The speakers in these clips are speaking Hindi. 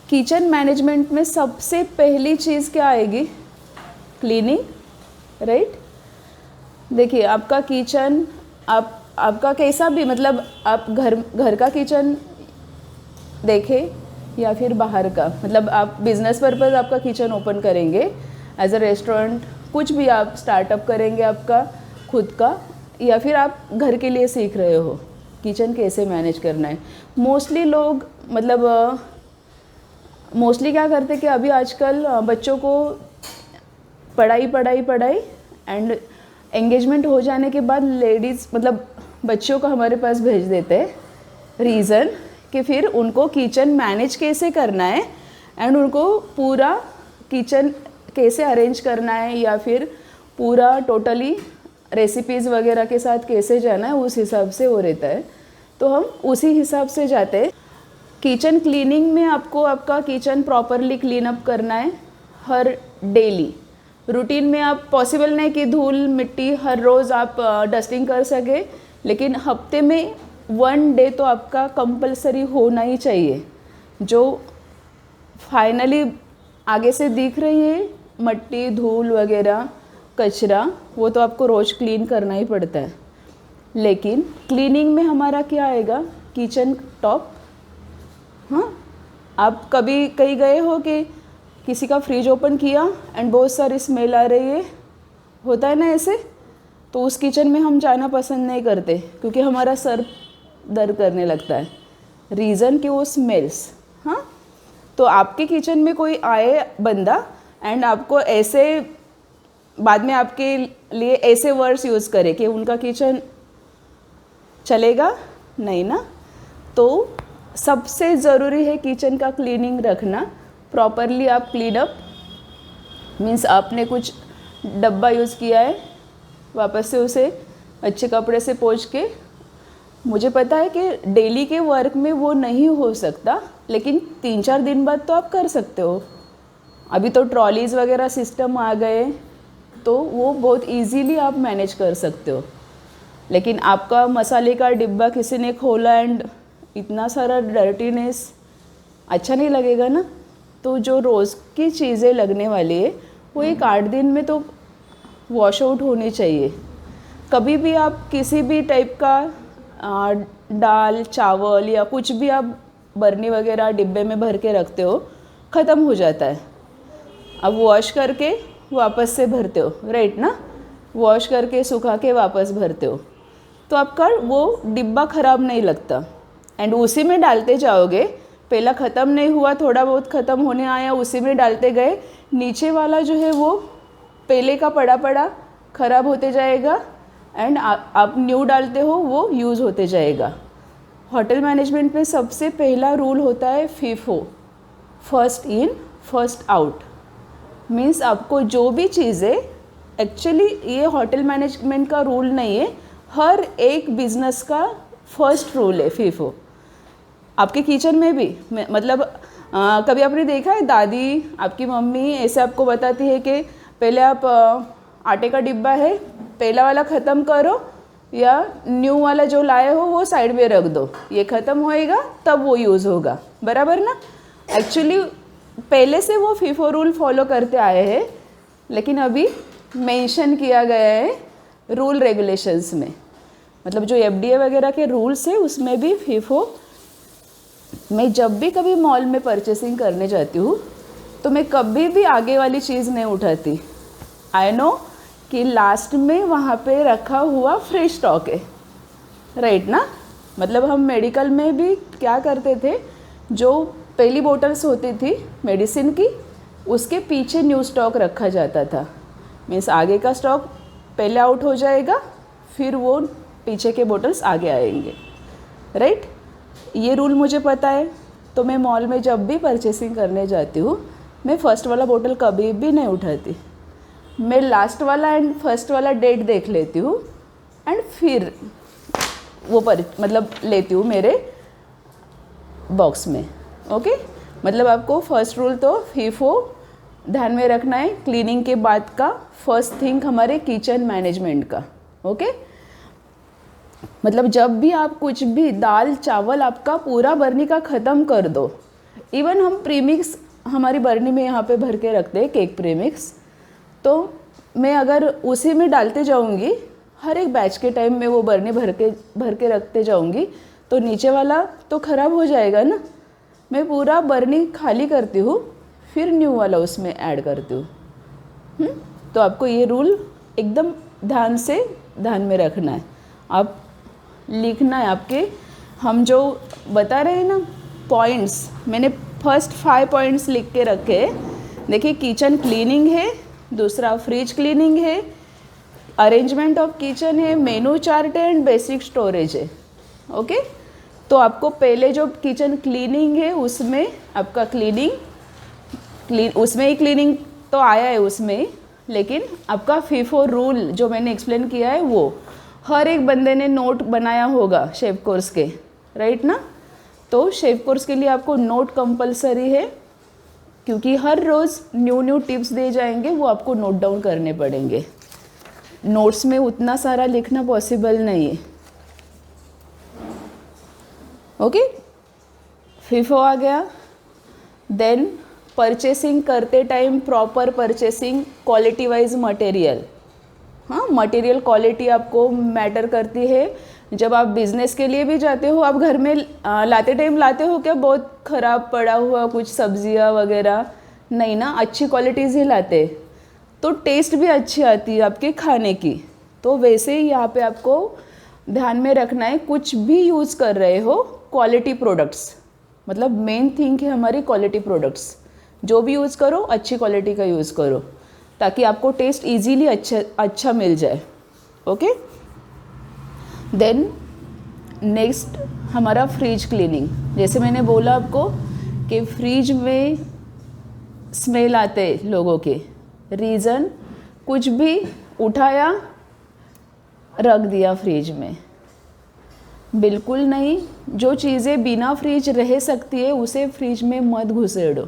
किचन मैनेजमेंट में सबसे पहली चीज़ क्या आएगी? Cleaning, right. देखिए आपका किचन, आपका कैसा भी, मतलब आप घर का किचन देखें या फिर बाहर का, मतलब आप बिजनेस पर्पज़ आपका किचन ओपन करेंगे, एज अ रेस्टोरेंट कुछ भी आप स्टार्टअप करेंगे आपका खुद का, या फिर आप घर के लिए सीख रहे हो किचन कैसे मैनेज करना है। मोस्टली लोग मतलब मोस्टली क्या करते हैं कि अभी आजकल बच्चों को पढ़ाई एंड एंगेजमेंट हो जाने के बाद लेडीज़ मतलब बच्चों को हमारे पास भेज देते हैं। रीज़न कि फिर उनको किचन मैनेज कैसे करना है एंड उनको पूरा किचन कैसे अरेंज करना है, या फिर पूरा टोटली रेसिपीज़ वगैरह के साथ कैसे जाना है, उस हिसाब से वो रहता है। तो हम उसी हिसाब से जाते हैं। किचन क्लीनिंग में आपको आपका किचन प्रॉपरली क्लीन अप करना है हर डेली रूटीन में। आप पॉसिबल नहीं कि धूल मिट्टी हर रोज़ आप डस्टिंग कर सके, लेकिन हफ्ते में 1 डे तो आपका कंपलसरी होना ही चाहिए। जो फाइनली आगे से दिख रही है मट्टी धूल वगैरह कचरा, वो तो आपको रोज़ क्लीन करना ही पड़ता है। लेकिन क्लीनिंग में हमारा क्या आएगा? Kitchen top. हाँ, आप कभी कहीं गए हो कि किसी का फ्रिज ओपन किया एंड बहुत सारी स्मेल आ रही है, होता है ना ऐसे? तो उस किचन में हम जाना पसंद नहीं करते क्योंकि हमारा सर दर्द करने लगता है। रीज़न कि वो स्मेल्स। हाँ, तो आपके किचन में कोई आए बंदा एंड आपको ऐसे बाद में आपके लिए ऐसे वर्ड्स यूज़ करे कि उनका किचन चलेगा नहीं ना। तो सबसे ज़रूरी है किचन का क्लीनिंग रखना प्रॉपरली। आप क्लीन अप मीन्स आपने कुछ डब्बा यूज़ किया है, वापस से उसे अच्छे कपड़े से पोंछ के, मुझे पता है कि डेली के वर्क में वो नहीं हो सकता, लेकिन 3-4 दिन बाद तो आप कर सकते हो। अभी तो ट्रॉलीज़ वगैरह सिस्टम आ गए तो वो बहुत इजीली आप मैनेज कर सकते हो। लेकिन आपका मसाले का डिब्बा किसी ने खोला एंड इतना सारा डर्टीनेस अच्छा नहीं लगेगा ना। तो जो रोज़ की चीज़ें लगने वाली है वो 1-8 दिन में तो वॉश आउट होनी चाहिए। कभी भी आप किसी भी टाइप का दाल चावल या कुछ भी आप बर्नी वगैरह डिब्बे में भर के रखते हो, ख़त्म हो जाता है। अब वॉश करके वापस से भरते हो, राइट ना? वॉश करके सुखा के वापस भरते हो तो आपका वो डिब्बा ख़राब नहीं लगता। एंड उसी में डालते जाओगे, पहला ख़त्म नहीं हुआ, थोड़ा बहुत ख़त्म होने आया, उसी में डालते गए, नीचे वाला जो है वो पहले का पड़ा ख़राब होते जाएगा एंड आप न्यू डालते हो वो यूज़ होते जाएगा। होटल मैनेजमेंट में सबसे पहला रूल होता है FIFO, first in first out. Means आपको जो भी चीज़ें, एक्चुअली ये होटल मैनेजमेंट का रूल नहीं है, हर एक बिजनेस का फर्स्ट रूल है FIFO। आपके किचन में भी मतलब कभी आपने देखा है दादी आपकी मम्मी ऐसे आपको बताती है कि पहले आप आटे का डिब्बा है, पहला वाला ख़त्म करो या न्यू वाला जो लाए हो वो साइड में रख दो, ये ख़त्म होएगा तब वो यूज़ होगा, बराबर ना? एक्चुअली पहले से वो FIFO रूल फॉलो करते आए हैं, लेकिन अभी मेंशन किया गया है रूल रेगुलेशंस में। मतलब जो FDA वगैरह के रूल्स है उसमें भी FIFO। मैं जब भी कभी मॉल में परचेसिंग करने जाती हूँ तो मैं कभी भी आगे वाली चीज़ नहीं उठाती। आई नो कि लास्ट में वहाँ पे रखा हुआ फ्रेश स्टॉक है, राइट ना? मतलब हम मेडिकल में भी क्या करते थे, जो पहली बोतल्स होती थी मेडिसिन की, उसके पीछे न्यू स्टॉक रखा जाता था। मीन्स आगे का स्टॉक पहले आउट हो जाएगा, फिर वो पीछे के बोतल्स आगे आएंगे, राइट? ये रूल मुझे पता है। तो मैं मॉल में जब भी परचेसिंग करने जाती हूँ, मैं फ़र्स्ट वाला बोतल कभी भी नहीं उठाती। मैं लास्ट वाला एंड फर्स्ट वाला डेट देख लेती हूँ एंड फिर वो मतलब लेती हूँ मेरे बॉक्स में। ओके, मतलब आपको फर्स्ट रूल तो FIFO ध्यान में रखना है क्लीनिंग के बाद का फर्स्ट थिंग हमारे किचन मैनेजमेंट का। ओके, मतलब जब भी आप कुछ भी दाल चावल आपका पूरा बर्नी का ख़त्म कर दो, इवन हम प्रीमिक्स हमारी बर्नी में यहाँ पे भर के रखते हैं, केक प्रीमिक्स, तो मैं अगर उसी में डालते जाऊँगी हर एक बैच के टाइम में, वो बर्नी भर के रखते जाऊँगी तो नीचे वाला तो ख़राब हो जाएगा ना। मैं पूरा बर्नी खाली करती हूँ, फिर न्यू वाला उसमें ऐड करती हूँ। तो आपको ये रूल एकदम ध्यान में रखना है। आप लिखना है आपके, हम जो बता रहे हैं ना पॉइंट्स, मैंने फर्स्ट 5 पॉइंट्स लिख के रखे। देखिए, किचन क्लीनिंग है, दूसरा फ्रिज क्लीनिंग है, अरेंजमेंट ऑफ किचन है, मेनू चार्ट है एंड बेसिक स्टोरेज है। ओके, तो आपको पहले जो किचन क्लीनिंग है उसमें आपका उसमें ही क्लीनिंग तो आया है उसमें, लेकिन आपका FIFO रूल जो मैंने एक्सप्लेन किया है वो हर एक बंदे ने नोट बनाया होगा शेफ कोर्स के, राइट ना। तो शेफ कोर्स के लिए आपको नोट कंपलसरी है, क्योंकि हर रोज़ न्यू टिप्स दिए जाएंगे, वो आपको नोट डाउन करने पड़ेंगे। नोट्स में उतना सारा लिखना पॉसिबल नहीं है। ओके, FIFO आ गया। देन परचेसिंग करते time proper purchasing, quality wise material. हाँ, मटेरियल क्वालिटी आपको मैटर करती है। जब आप बिज़नेस के लिए भी जाते हो, आप घर में लाते टाइम लाते हो क्या बहुत ख़राब पड़ा हुआ कुछ सब्जियां वगैरह? नहीं ना, अच्छी क्वालिटीज़ ही लाते, तो टेस्ट भी अच्छी आती है आपके खाने की। तो वैसे ही यहाँ पे आपको ध्यान में रखना है, कुछ भी यूज़ कर रहे हो क्वालिटी प्रोडक्ट्स, मतलब मेन थिंग है हमारी क्वालिटी प्रोडक्ट्स। जो भी यूज़ करो अच्छी क्वालिटी का यूज़ करो, ताकि आपको टेस्ट इजीली अच्छा मिल जाए। ओके, देन नेक्स्ट हमारा फ्रिज क्लीनिंग। जैसे मैंने बोला आपको कि फ्रिज में स्मेल आते हैं लोगों के, रीज़न कुछ भी उठाया रख दिया फ्रिज में, बिल्कुल नहीं। जो चीज़ें बिना फ्रिज रह सकती है उसे फ्रिज में मत घुसेड़ो।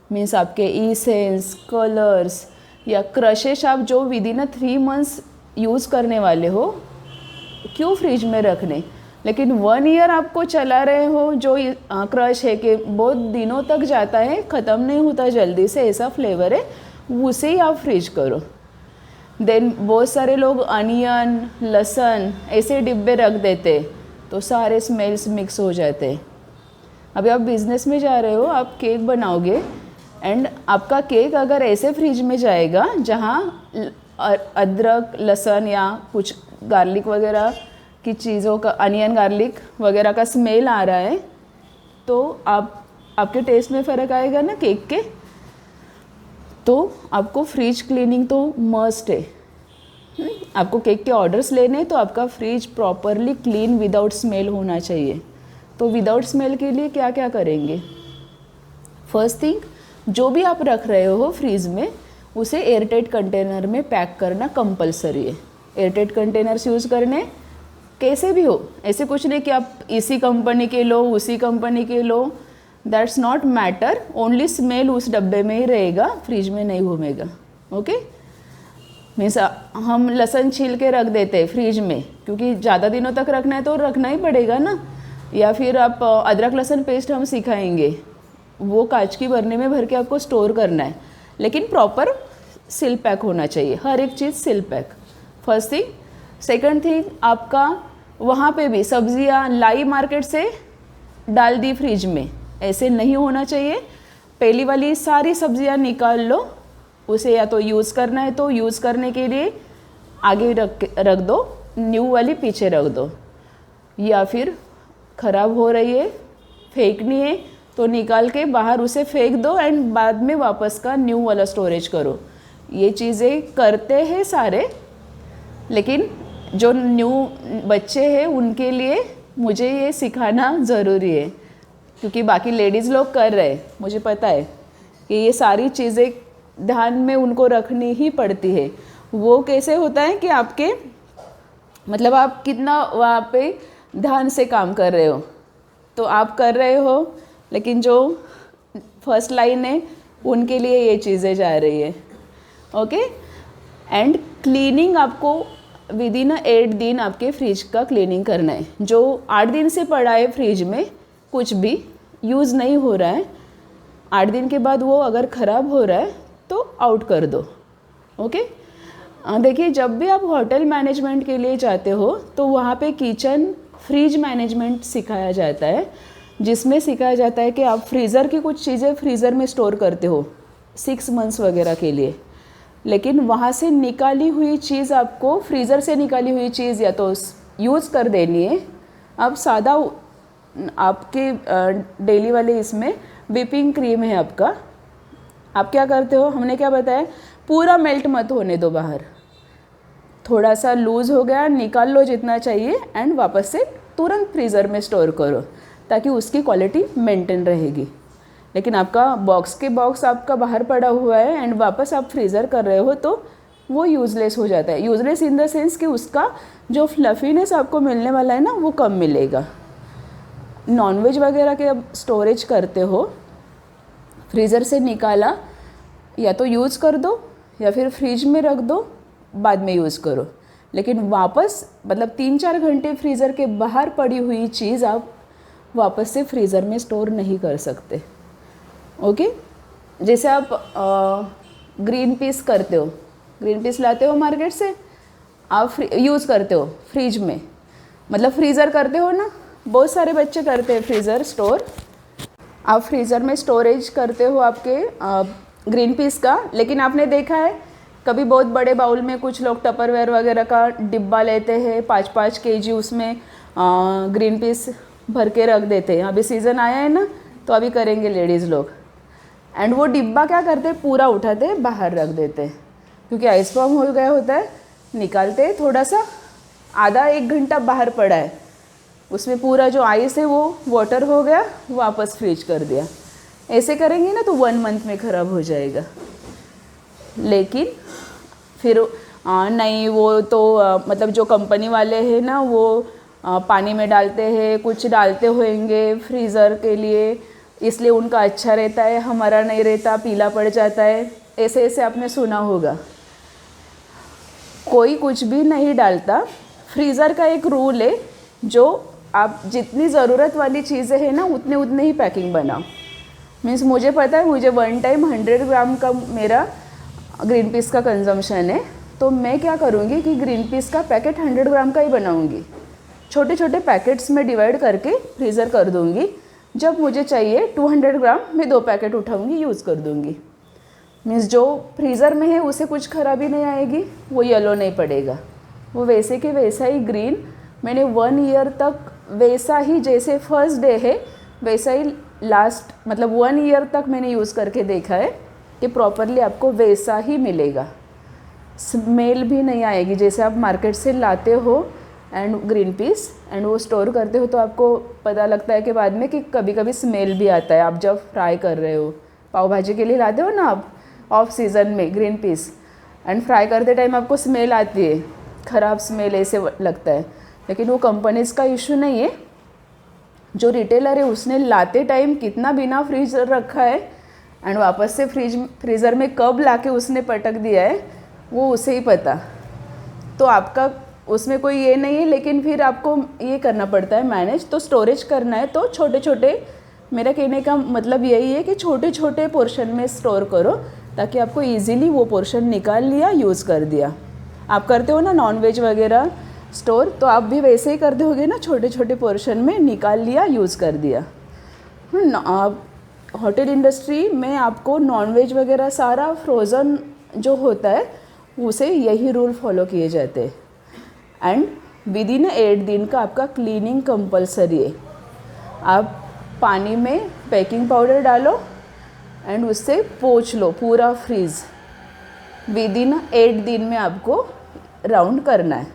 मीन्स आपके इसेंस, कलर्स या क्रशेस आप जो विद इन 3 मंथ्स यूज़ करने वाले हो, क्यों फ्रिज में रखने। लेकिन 1 ईयर आपको चला रहे हो, जो क्रश है कि बहुत दिनों तक जाता है, ख़त्म नहीं होता जल्दी से, ऐसा फ्लेवर है, उसे ही आप फ्रिज करो। देन बहुत सारे लोग अनियन, लहसुन ऐसे डिब्बे रख देते, तो सारे स्मेल्स मिक्स हो जाते। अभी आप बिज़नेस में जा रहे हो, आप केक बनाओगे एंड आपका केक अगर ऐसे फ्रिज में जाएगा जहाँ अदरक, लहसुन या कुछ गार्लिक वगैरह की चीज़ों का, अनियन गार्लिक वगैरह का स्मेल आ रहा है, तो आपके टेस्ट में फ़र्क आएगा ना केक के। तो आपको फ्रिज क्लीनिंग तो मस्ट है। आपको केक के ऑर्डर्स लेने, तो आपका fridge properly clean without smell होना चाहिए। तो विदाउट स्मेल के लिए क्या क्या करेंगे? फर्स्ट थिंग, जो भी आप रख रहे हो फ्रीज में, उसे एयरटाइट कंटेनर में पैक करना कंपलसरी है। एयरटाइट कंटेनर्स यूज़ करने कैसे भी हो, ऐसे कुछ नहीं कि आप इसी कंपनी के लो, उसी कंपनी के लो, that's not matter. Only smell उस डब्बे में ही रहेगा, फ्रिज में नहीं घूमेगा। ओके, मीन्स हम लहसुन छील के रख देते हैं फ्रिज में, क्योंकि ज़्यादा दिनों तक रखना है तो रखना ही पड़ेगा ना। या फिर आप अदरक लहसुन पेस्ट हम सिखाएंगे, वो कांच की बर्नी में भर के आपको स्टोर करना है, लेकिन प्रॉपर सील पैक होना चाहिए, हर एक चीज़ seal pack. First thing. Second thing, आपका वहाँ पे भी सब्जियाँ लाई मार्केट से डाल दी फ्रिज में, ऐसे नहीं होना चाहिए। पहली वाली सारी सब्जियाँ निकाल लो, उसे या तो यूज़ करना है तो यूज़ करने के लिए आगे रख दो, न्यू वाली पीछे रख दो, या फिर ख़राब हो रही है फेंकनी है तो निकाल के बाहर उसे फेंक दो एंड बाद में वापस का न्यू वाला स्टोरेज करो। ये चीज़ें करते हैं सारे, लेकिन जो न्यू बच्चे हैं उनके लिए मुझे ये सिखाना ज़रूरी है, क्योंकि बाकी लेडीज़ लोग कर रहे हैं, मुझे पता है कि ये सारी चीज़ें ध्यान में उनको रखनी ही पड़ती है। वो कैसे होता है कि आपके मतलब आप कितना वहाँ पे ध्यान से काम कर रहे हो, तो आप कर रहे हो, लेकिन जो फर्स्ट लाइन है उनके लिए ये चीज़ें जा रही है। ओके, एंड क्लीनिंग आपको विद इन 8 दिन आपके फ्रिज का क्लीनिंग करना है। जो 8 दिन से पड़ा है फ्रिज में, कुछ भी यूज़ नहीं हो रहा है, 8 दिन के बाद वो अगर ख़राब हो रहा है तो आउट कर दो। ओके। देखिए, जब भी आप होटल मैनेजमेंट के लिए जाते हो तो वहाँ पे किचन फ्रिज मैनेजमेंट सिखाया जाता है, जिसमें सिखाया जाता है कि आप फ्रीज़र की कुछ चीज़ें फ्रीज़र में स्टोर करते हो 6 मंथ्स वगैरह के लिए, लेकिन वहाँ से निकाली हुई चीज़ आपको, फ्रीज़र से निकाली हुई चीज़ या तो यूज़ कर देनी है। अब सादा आपके डेली वाले इसमें व्हिपिंग क्रीम है आपका, आप क्या करते हो, हमने क्या बताया, पूरा मेल्ट मत होने दो बाहर, थोड़ा सा लूज़ हो गया निकाल लो जितना चाहिए एंड वापस से तुरंत फ्रीज़र में स्टोर करो ताकि उसकी क्वालिटी मेंटेन रहेगी। लेकिन आपका बॉक्स के बॉक्स आपका बाहर पड़ा हुआ है एंड वापस आप फ्रीज़र कर रहे हो तो वो यूज़लेस हो जाता है। यूज़लेस इन द सेंस कि उसका जो फ्लफीनेस आपको मिलने वाला है ना वो कम मिलेगा। नॉनवेज वगैरह के अब स्टोरेज करते हो, फ्रीज़र से निकाला या तो यूज़ कर दो या फिर फ्रिज में रख दो, बाद में यूज़ करो, लेकिन वापस मतलब 3-4 घंटे फ्रीज़र के बाहर पड़ी हुई चीज़ आप वापस से फ्रीज़र में स्टोर नहीं कर सकते। ओके। जैसे आप ग्रीन पीस करते हो, ग्रीन पीस लाते हो मार्केट से, आप यूज़ करते हो फ्रिज में, मतलब फ्रीज़र करते हो ना, बहुत सारे बच्चे करते हैं फ्रीज़र स्टोर, आप फ्रीज़र में स्टोरेज करते हो आपके ग्रीन पीस का। लेकिन आपने देखा है कभी बहुत बड़े बाउल में कुछ लोग टपरवेयर वगैरह का डिब्बा लेते हैं, 5-5 केजी उसमें ग्रीन पीस भर के रख देते हैं। अभी सीज़न आया है ना तो अभी करेंगे लेडीज़ लोग, एंड वो डिब्बा क्या करते हैं, पूरा उठाते बाहर रख देते हैं, क्योंकि आइस फॉर्म हो गया होता है, निकालते हैं, थोड़ा सा आधा 1 घंटा बाहर पड़ा है, उसमें पूरा जो आइस है वो वाटर हो गया, वापस फ्रीज कर दिया। ऐसे करेंगे ना तो 1 मंथ में ख़राब हो जाएगा। लेकिन फिर नहीं, वो तो मतलब जो कंपनी वाले हैं ना वो पानी में डालते हैं, कुछ डालते होंगे फ्रीज़र के लिए, इसलिए उनका अच्छा रहता है, हमारा नहीं रहता, पीला पड़ जाता है, ऐसे ऐसे आपने सुना होगा। कोई कुछ भी नहीं डालता। फ्रीज़र का एक रूल है, जो आप जितनी ज़रूरत वाली चीज़ें हैं ना उतने ही पैकिंग बनाओ। मीन्स मुझे पता है, मुझे 1 टाइम 100 ग्राम का मेरा ग्रीन पीस का कंजम्पशन है, तो मैं क्या करूँगी कि ग्रीन पीस का पैकेट 100 ग्राम का ही बनाऊँगी, छोटे छोटे पैकेट्स में डिवाइड करके फ्रीज़र कर दूँगी। जब मुझे चाहिए 200 ग्राम मैं 2 पैकेट उठाऊँगी, यूज़ कर दूँगी। मीन्स जो फ्रीज़र में है उसे कुछ खराबी नहीं आएगी, वो येलो नहीं पड़ेगा, वो वैसे के वैसा ही ग्रीन मैंने 1 ईयर तक वैसा ही, जैसे फर्स्ट डे है वैसा ही लास्ट मतलब 1 ईयर तक मैंने यूज़ करके देखा है कि प्रॉपरली आपको वैसा ही मिलेगा, स्मेल भी नहीं आएगी। जैसे आप मार्केट से लाते हो एंड ग्रीन पीस एंड वो स्टोर करते हो तो आपको पता लगता है कि बाद में कि कभी कभी स्मेल भी आता है। आप जब फ्राई कर रहे हो, पाव भाजी के लिए लाते हो ना आप ऑफ सीज़न में ग्रीन पीस, एंड फ्राई करते टाइम आपको स्मेल आती है, ख़राब स्मेल ऐसे लगता है, लेकिन वो कंपनीज़ का इशू नहीं है। जो रिटेलर है उसने लाते टाइम कितना बिना फ्रीजर रखा है एंड वापस से फ्रीज़र में कब लाके उसने पटक दिया है वो उसे ही पता। तो आपका उसमें कोई ये नहीं है, लेकिन फिर आपको ये करना पड़ता है मैनेज। तो स्टोरेज करना है तो छोटे छोटे, मेरा कहने का मतलब यही है कि छोटे छोटे पोर्शन में स्टोर करो ताकि आपको इजीली वो पोर्शन निकाल लिया, यूज़ कर दिया। आप करते हो ना नॉनवेज वगैरह स्टोर, तो आप भी वैसे ही करते होगे ना, छोटे छोटे पोर्शन में निकाल लिया, यूज़ कर दिया। होटल इंडस्ट्री में आपको नॉनवेज वगैरह सारा फ्रोज़न जो होता है उसे यही रूल फॉलो किए जाते हैं। एंड विद इन 8 दिन का आपका क्लीनिंग कंपलसरी है। आप पानी में बेकिंग पाउडर डालो एंड उससे पोंछ लो पूरा फ्रीज। विद इन 8 दिन में आपको राउंड करना है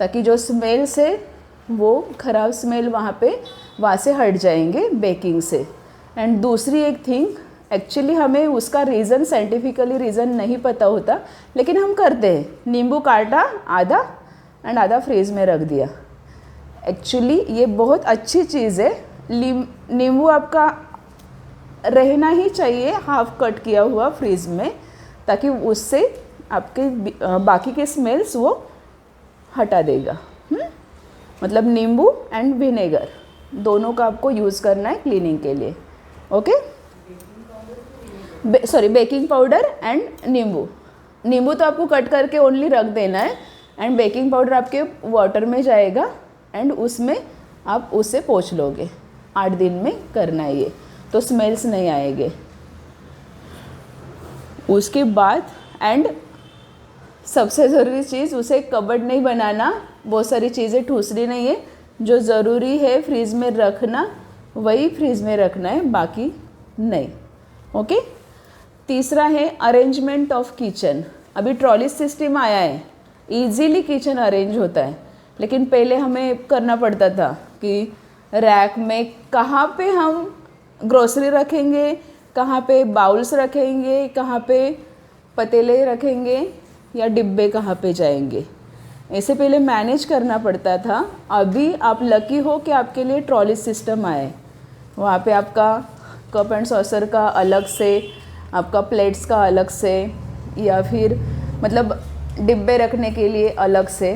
ताकि जो स्मेल से वो ख़राब स्मेल वहाँ से हट जाएंगे बेकिंग से। एंड दूसरी एक थिंग, एक्चुअली हमें उसका रीज़न, साइंटिफिकली रीज़न नहीं पता होता, लेकिन हम करते हैं। नींबू काटा आधा एंड आधा फ्रीज में रख दिया। एक्चुअली ये बहुत अच्छी चीज़ है। नींबू आपका रहना ही चाहिए हाफ कट किया हुआ फ्रीज में, ताकि उससे आपके बाकी के स्मेल्स वो हटा देगा। मतलब नींबू एंड विनेगर दोनों का आपको यूज़ करना है क्लीनिंग के लिए। ओके। बेकिंग पाउडर एंड नींबू। नींबू तो आपको कट करके ओनली रख देना है, एंड बेकिंग पाउडर आपके वाटर में जाएगा एंड उसमें आप उसे पोंछ लोगे। 8 दिन में करना है ये, तो स्मेल्स नहीं आएंगे। उसके बाद एंड सबसे ज़रूरी चीज़, उसे कबर्ड नहीं बनाना, बहुत सारी चीज़ें ठूसनी नहीं है। जो ज़रूरी है फ्रीज में रखना वही फ्रीज में रखना है, बाकी नहीं। ओके। तीसरा है अरेंजमेंट ऑफ किचन। अभी ट्रॉली सिस्टम आया है, इजीली किचन अरेंज होता है, लेकिन पहले हमें करना पड़ता था कि रैक में कहाँ पे हम ग्रोसरी रखेंगे, कहाँ पे बाउल्स रखेंगे, कहाँ पे पतीले रखेंगे या डिब्बे कहाँ पे जाएंगे, ऐसे पहले मैनेज करना पड़ता था। अभी आप लकी हो कि आपके लिए ट्रॉली सिस्टम आए, वहाँ पे आपका कप एंड सॉसर का अलग से, आपका प्लेट्स का अलग से, या फिर मतलब डिब्बे रखने के लिए अलग से।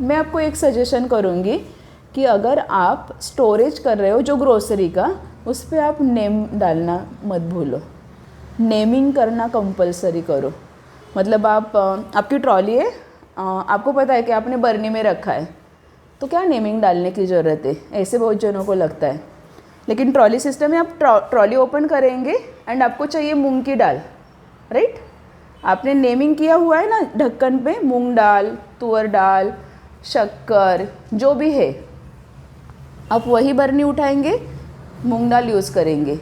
मैं आपको एक सजेशन करूँगी कि अगर आप स्टोरेज कर रहे हो जो ग्रोसरी का, उस पर आप नेम डालना मत भूलो। नेमिंग करना कंपलसरी करो। मतलब आप आपकी ट्रॉली है, आपको पता है कि आपने बर्नी में रखा है, तो क्या नेमिंग डालने की ज़रूरत है, ऐसे बहुत जनों को लगता है। लेकिन ट्रॉली सिस्टम में आप ट्रॉली ओपन करेंगे एंड आपको चाहिए मूंग की दाल, राइट। आपने नेमिंग किया हुआ है ना ढक्कन पे, मूंग दाल, तुअर दाल, शक्कर, जो भी है, आप वही बर्नी उठाएंगे, मूंग दाल यूज़ करेंगे।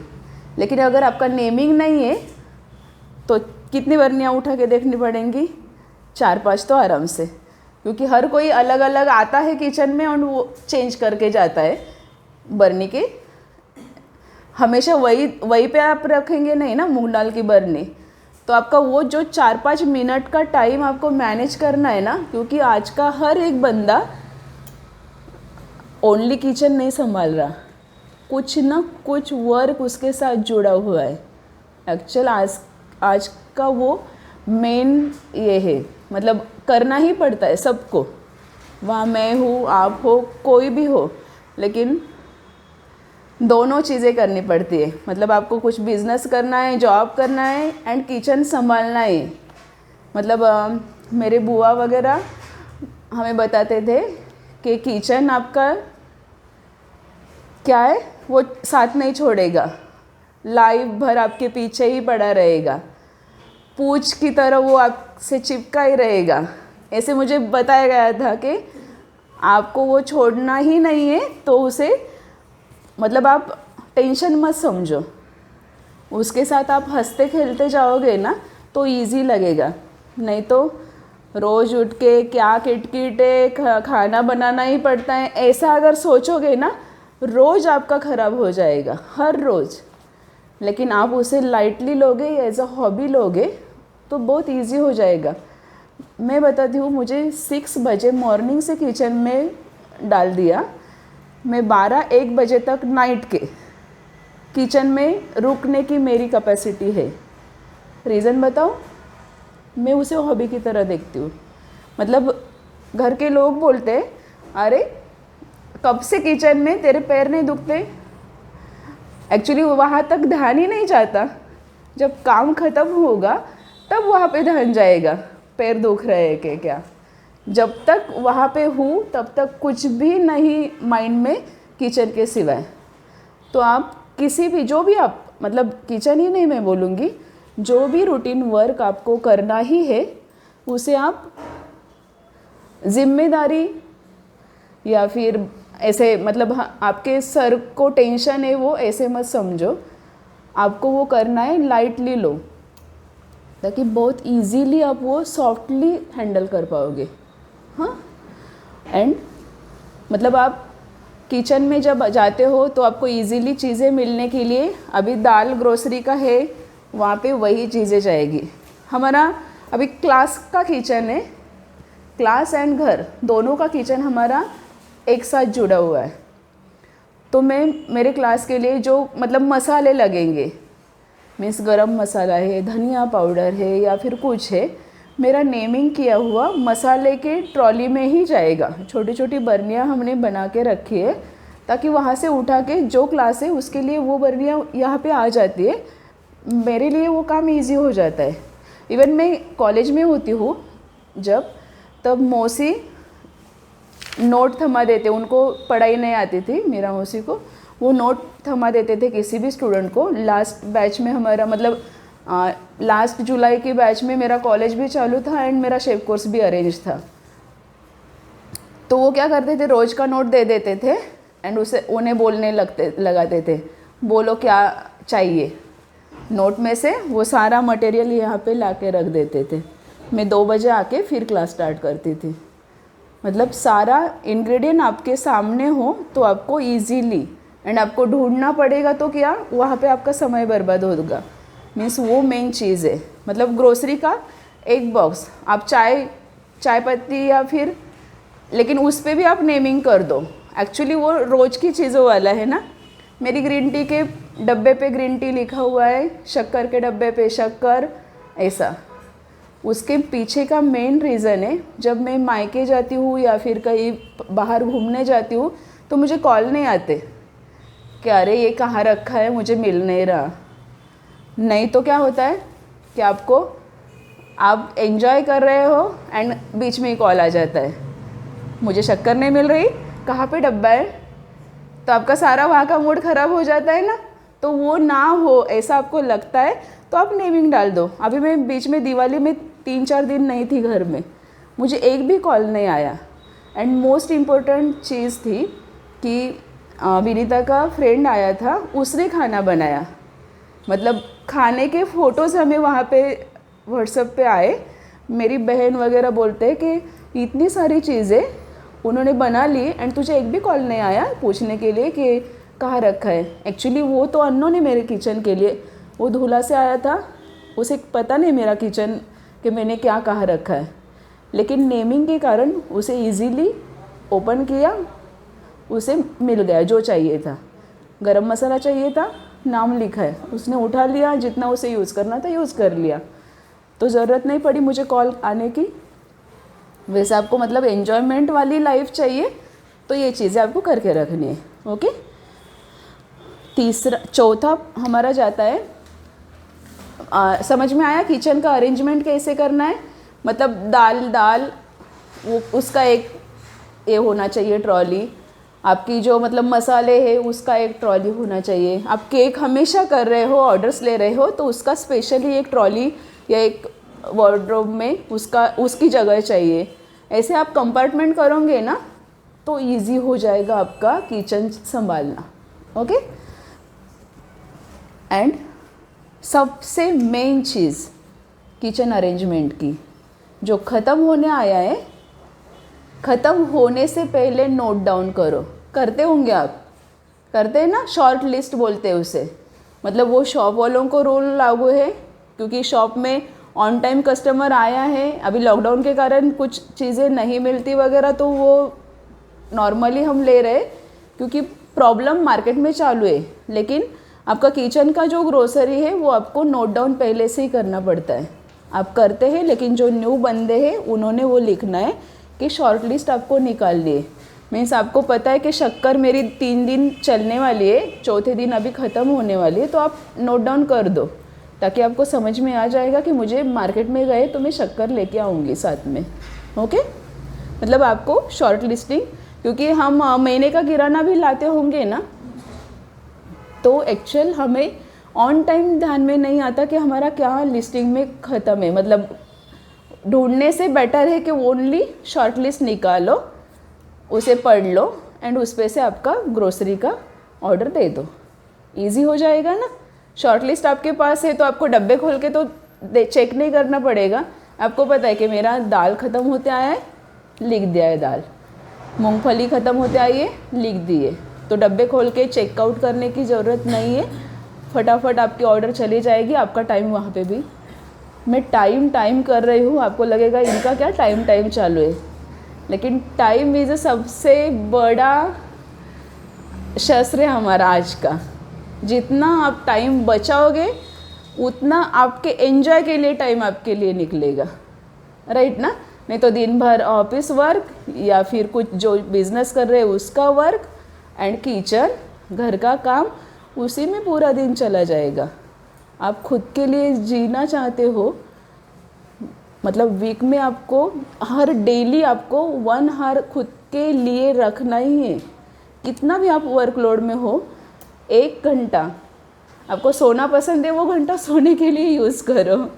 लेकिन अगर आपका नेमिंग नहीं है तो कितनी बर्नियाँ उठा के देखनी पड़ेंगी? 4-5 तो आराम से, क्योंकि हर कोई अलग अलग आता है किचन में और वो चेंज करके जाता है बर्नी के। हमेशा वही पे आप रखेंगे नहीं ना मूंग दाल की बर्नी, तो आपका वो जो 4-5 मिनट का टाइम आपको मैनेज करना है ना, क्योंकि आज का हर एक बंदा ओनली किचन नहीं संभाल रहा, कुछ ना कुछ वर्क उसके साथ जुड़ा हुआ है। एक्चुअल आज का वो मेन ये है, मतलब करना ही पड़ता है सबको, वहाँ मैं हूँ, आप हो, कोई भी हो, लेकिन दोनों चीज़ें करनी पड़ती है। मतलब आपको कुछ बिजनेस करना है, जॉब करना है एंड किचन संभालना है। मतलब मेरे बुआ वगैरह हमें बताते थे कि किचन आपका क्या है, वो साथ नहीं छोड़ेगा, लाइफ भर आपके पीछे ही पड़ा रहेगा, पूंछ की तरह वो आपसे चिपका ही रहेगा। ऐसे मुझे बताया गया था कि आपको वो छोड़ना ही नहीं है, तो उसे मतलब आप टेंशन मत समझो, उसके साथ आप हंसते खेलते जाओगे ना तो इजी लगेगा। नहीं तो रोज़ उठ के क्या किटकिट है, खाना बनाना ही पड़ता है, ऐसा अगर सोचोगे ना, रोज़ आपका ख़राब हो जाएगा, हर रोज़। लेकिन आप उसे लाइटली लोगे, एज अ हॉबी लोगे, तो बहुत इजी हो जाएगा। मैं बताती हूँ, मुझे 6 बजे मॉर्निंग से किचन में डाल दिया, मैं 12-1 बजे तक नाइट के किचन में रुकने की मेरी कैपेसिटी है। रीज़न बताओ, मैं उसे हॉबी की तरह देखती हूँ। मतलब घर के लोग बोलते हैं, अरे कब से किचन में, तेरे पैर नहीं दुखते? एक्चुअली वहाँ तक ध्यान ही नहीं जाता, जब काम ख़त्म होगा तब वहाँ पे ध्यान जाएगा पैर दुख रहे हैं कि क्या। जब तक वहाँ पे हूँ तब तक कुछ भी नहीं माइंड में किचन के सिवाय। तो आप किसी भी, जो भी आप, मतलब किचन ही नहीं मैं बोलूँगी, जो भी रूटीन वर्क आपको करना ही है, उसे आप जिम्मेदारी या फिर ऐसे, मतलब आपके सर को टेंशन है वो ऐसे मत समझो, आपको वो करना है, लाइटली लो, ताकि बहुत इजीली आप वो सॉफ्टली हैंडल कर पाओगे। हाँ, एंड मतलब आप किचन में जब जाते हो तो आपको इजीली चीज़ें मिलने के लिए, अभी दाल ग्रोसरी का है, वहाँ पे वही चीज़ें जाएगी। हमारा अभी क्लास का किचन है, क्लास एंड घर दोनों का किचन हमारा एक साथ जुड़ा हुआ है। तो मैं मेरे क्लास के लिए जो मतलब मसाले लगेंगे, मीन्स गरम मसाला है, धनिया पाउडर है या फिर कुछ है, मेरा नेमिंग किया हुआ मसाले के ट्रॉली में ही जाएगा। छोटी छोटी बर्नियाँ हमने बना के रखी है, ताकि वहाँ से उठा के जो क्लास है उसके लिए वो बर्नियाँ यहाँ पे आ जाती है। मेरे लिए वो काम इजी हो जाता है। इवन मैं कॉलेज में होती हूँ जब, तब मौसी नोट थमा देते, उनको पढ़ाई नहीं आती थी मेरा मौसी को, वो नोट थमा देते थे किसी भी स्टूडेंट को। लास्ट बैच में हमारा मतलब लास्ट जुलाई की बैच में मेरा कॉलेज भी चालू था एंड मेरा शेफ कोर्स भी अरेंज था। तो वो क्या करते थे, रोज़ का नोट दे देते थे एंड उन्हें बोलने लगाते थे, बोलो क्या चाहिए। नोट में से वो सारा मटेरियल यहाँ पे ला के रख देते थे। मैं 2 बजे आके फिर क्लास स्टार्ट करती थी। मतलब सारा इंग्रेडिएंट आपके सामने हो तो आपको इजीली, एंड आपको ढूंढना पड़ेगा तो क्या, वहाँ पे आपका समय बर्बाद होगा। मीन्स वो मेन चीज़ है। मतलब ग्रोसरी का एक बॉक्स आप चाय पत्ती या फिर, लेकिन उस पर भी आप नेमिंग कर दो। एक्चुअली वो रोज़ की चीज़ों वाला है ना। मेरी ग्रीन टी के डब्बे पे ग्रीन टी लिखा हुआ है, शक्कर के डब्बे पे शक्कर, ऐसा। उसके पीछे का मेन रीज़न है, जब मैं मायके जाती हूँ या फिर कहीं बाहर घूमने जाती हूँ तो मुझे कॉल नहीं आते कि अरे ये कहाँ रखा है, मुझे मिल नहीं रहा। नहीं तो क्या होता है कि आप एंजॉय कर रहे हो एंड बीच में ही कॉल आ जाता है, मुझे शक्कर नहीं मिल रही, कहाँ पे डब्बा है। तो आपका सारा वहाँ का मूड ख़राब हो जाता है ना। तो वो ना हो ऐसा आपको लगता है तो आप नेमिंग डाल दो। अभी मैं बीच में दिवाली में 3-4 दिन नहीं थी घर में, मुझे एक भी कॉल नहीं आया। एंड मोस्ट इम्पोर्टेंट चीज़ थी कि विनीता का फ्रेंड आया था, उसने खाना बनाया। मतलब खाने के फ़ोटोज़ हमें वहाँ पे व्हाट्सएप पे आए। मेरी बहन वगैरह बोलते हैं कि इतनी सारी चीज़ें उन्होंने बना ली एंड तुझे एक भी कॉल नहीं आया पूछने के लिए कि कहाँ रखा है। एक्चुअली वो तो अननोन है मेरे किचन के लिए, वो धूला से आया था, उसे पता नहीं मेरा किचन कि मैंने क्या कहाँ रखा है। लेकिन नेमिंग के कारण उसे इजीली ओपन किया, उसे मिल गया जो चाहिए था। गरम मसाला चाहिए था, नाम लिखा है, उसने उठा लिया, जितना उसे यूज़ करना था यूज़ कर लिया। तो ज़रूरत नहीं पड़ी मुझे कॉल आने की। वैसे आपको मतलब एन्जॉयमेंट वाली लाइफ चाहिए तो ये चीज़ें आपको करके रखनी है। ओके। चौथा हमारा जाता है, समझ में आया किचन का अरेंजमेंट कैसे करना है। मतलब दाल वो उसका एक ये होना चाहिए ट्रॉली। आपकी जो मतलब मसाले है उसका एक ट्रॉली होना चाहिए। आप केक हमेशा कर रहे हो, ऑर्डर्स ले रहे हो, तो उसका स्पेशली एक ट्रॉली या एक वार्डरोब में उसकी जगह चाहिए। ऐसे आप कंपार्टमेंट करोगे ना तो इजी हो जाएगा आपका किचन संभालना। ओके। एंड सबसे मेन चीज़ किचन अरेंजमेंट की जो ख़त्म होने आया है, ख़त्म होने से पहले नोट डाउन करो। करते होंगे आप, करते हैं ना, शॉर्ट लिस्ट बोलते हैं उसे। मतलब वो शॉप वालों को रूल लागू है क्योंकि शॉप में ऑन टाइम कस्टमर आया है। अभी लॉकडाउन के कारण कुछ चीज़ें नहीं मिलती वगैरह, तो वो नॉर्मली हम ले रहे क्योंकि प्रॉब्लम मार्केट में चालू है। लेकिन आपका किचन का जो ग्रोसरी है वो आपको नोट डाउन पहले से ही करना पड़ता है। आप करते हैं, लेकिन जो न्यू बंदे हैं उन्होंने वो लिखना है कि शॉर्ट लिस्ट आपको निकाल लिए। मीन्स आपको पता है कि शक्कर मेरी 3 दिन चलने वाली है, चौथे दिन अभी ख़त्म होने वाली है, तो आप नोट डाउन कर दो ताकि आपको समझ में आ जाएगा कि मुझे मार्केट में गए तो मैं शक्कर लेके आऊँगी साथ में। ओके। मतलब आपको शॉर्ट लिस्टिंग, क्योंकि हम महीने का किराना भी लाते होंगे ना, तो एक्चुअल हमें ऑन टाइम ध्यान में नहीं आता कि हमारा क्या लिस्टिंग में ख़त्म है। मतलब ढूंढने से बेटर है कि ओनली शॉर्ट लिस्ट निकालो, उसे पढ़ लो एंड उस पे से आपका ग्रोसरी का ऑर्डर दे दो। इजी हो जाएगा ना। शॉर्ट लिस्ट आपके पास है तो आपको डब्बे खोल के तो चेक नहीं करना पड़ेगा। आपको पता है कि मेरा दाल ख़त्म होते आया है, लिख दिया है दाल। मूंगफली ख़त्म होते आई है, लिख दिए। तो डब्बे खोल के चेकआउट करने की ज़रूरत नहीं है, फटाफट आपकी ऑर्डर चली जाएगी। आपका टाइम वहाँ पे भी, मैं टाइम कर रही हूँ, आपको लगेगा इनका क्या टाइम चालू है, लेकिन टाइम इज़ सबसे बड़ा शस्त्र है हमारा आज का। जितना आप टाइम बचाओगे उतना आपके एंजॉय के लिए टाइम आपके लिए निकलेगा, राइट ना। नहीं तो दिन भर ऑफिस वर्क या फिर कुछ जो बिजनेस कर रहे हैं उसका वर्क एंड किचन घर का काम, उसी में पूरा दिन चला जाएगा। आप खुद के लिए जीना चाहते हो, मतलब वीक में आपको हर डेली आपको 1 आवर खुद के लिए रखना ही है। कितना भी आप वर्कलोड में हो, 1 घंटा आपको सोना पसंद है, वो घंटा सोने के लिए यूज़ करो।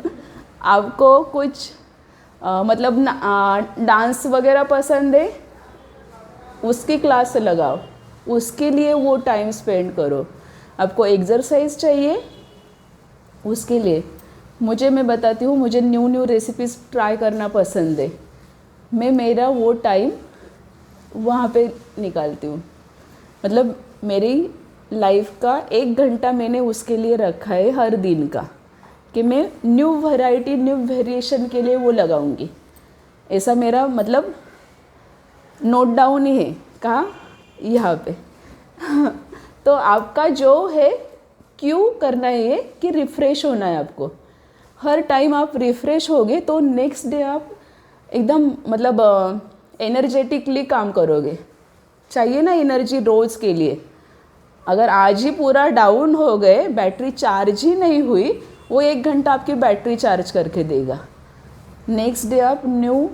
आपको कुछ मतलब डांस वगैरह पसंद है, उसकी क्लास लगाओ, उसके लिए वो टाइम स्पेंड करो। आपको एक्सरसाइज चाहिए, उसके लिए मैं बताती हूँ, मुझे न्यू रेसिपीज़ ट्राई करना पसंद है, मैं मेरा वो टाइम वहाँ पे निकालती हूँ। मतलब मेरी लाइफ का 1 घंटा मैंने उसके लिए रखा है हर दिन का, कि मैं न्यू वैरायटी न्यू वेरिएशन के लिए वो लगाऊंगी। ऐसा मेरा मतलब नोट डाउन ही है, कहाँ, यहाँ पे। तो आपका जो है क्यों करना है कि रिफ़्रेश होना है आपको। हर टाइम आप रिफ़्रेश होगे तो नेक्स्ट डे आप एकदम मतलब एनर्जेटिकली काम करोगे। चाहिए ना एनर्जी रोज़ के लिए। अगर आज ही पूरा डाउन हो गए, बैटरी चार्ज ही नहीं हुई, वो 1 घंटा आपकी बैटरी चार्ज करके देगा। नेक्स्ट डे आप न्यू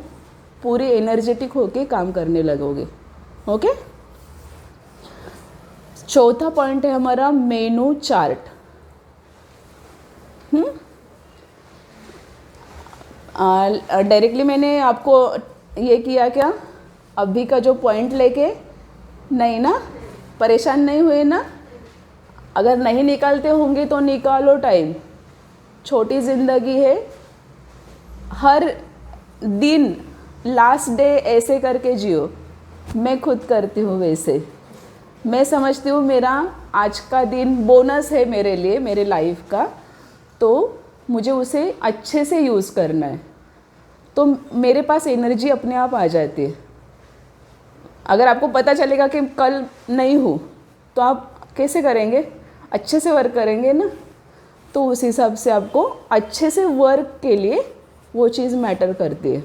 पूरी एनर्जेटिक होके काम करने लगोगे। ओके। चौथा पॉइंट है हमारा मेनू चार्ट। डायरेक्टली मैंने आपको ये किया क्या, अभी का जो पॉइंट लेके, नहीं ना, परेशान नहीं हुए ना। अगर नहीं निकालते होंगे तो निकालो टाइम, छोटी ज़िंदगी है, हर दिन लास्ट डे ऐसे करके जियो। मैं खुद करती हूँ वैसे। मैं समझती हूँ मेरा आज का दिन बोनस है मेरे लिए, मेरे लाइफ का, तो मुझे उसे अच्छे से यूज़ करना है, तो मेरे पास एनर्जी अपने आप आ जाती है। अगर आपको पता चलेगा कि कल नहीं हूँ, तो आप कैसे करेंगे, अच्छे से वर्क करेंगे ना। तो उस हिसाब से आपको अच्छे से वर्क के लिए वो चीज़ मैटर करती है।